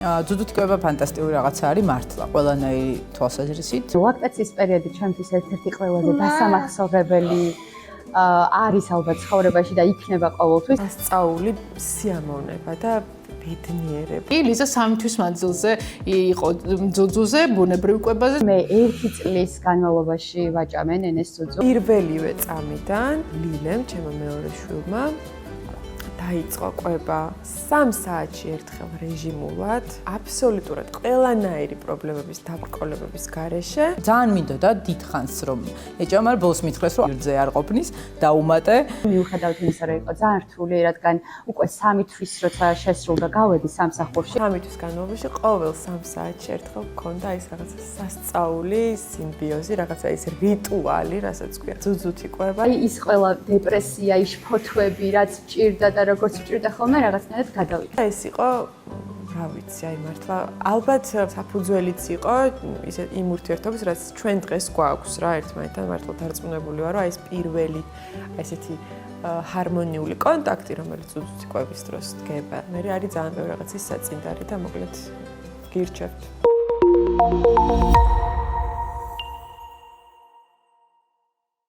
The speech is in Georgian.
ძუძუთიკება ფანტასტიკური რაღაცა არის მართლა ყველანაირი თვალსაზრისით. ლაქტაციის პერიოდი ჩვენთვის ერთ-ერთი ყველაზე დასამახსოვრებელი არის ალბათ ცხოვრებაში და იქნება ყოველთვის. სწაული სიამოვნება და ბედნიერება. ლიზა 3 თვის მანძილზე იყო ძუძუზე, ბუნებრივ კვებაზე. მე 1 წლის განმავლობაში ვაჭამენ ენეს ძუძუ. პირველივე წამიდან ლილემ, ჩემო მეორე შვილმა დაიწყო კვება 3 საათში ერთხელ რეჟიმულად, აბსოლუტურად ყველანაირი პრობლემების დაბრკოლებების გარეშე. ძალიან მინდოდა დიდხანს რომ ეჭამარ ბოლოს მითხრეს რომ ირძე არ ყოფნის დაუმატე. მიუხედავად იმისა, რომ იყო ძალიან რთული, რადგან უკვე 3 თვის როცა შესრულდა გავედი სამსახურში. 3 თვის განმავლობაში ყოველ 3 საათში ერთხელ მქონდა ის რაღაცა სასწაული, სიმბიოზი, რაღაცა ის რიტუალი, რასაც ქვია ძუძუთი კვება. ის ყველა დეპრესია, ის ფოთვები, რაც ჭირდა და როგორც ჭირდა ხოლმე რაღაცნაირად გადავიდა. ეს იყო, რა ვიცი, აი მართლა ალბათ საფუძველიც იყო ისე იმ ურთიერთობის, რაც ჩვენ დღეს გვაქვს რა ერთმანეთთან მართლა დარწმუნებული ვარ, რომ აი ეს პირველი ესეთი ჰარმონიული კონტაქტი, რომელიც ძუძუთი კვების დროს დგება, მე არის ძალიან ბევრი რაღაცის საწინდარი და მოკლედ გირჩევთ.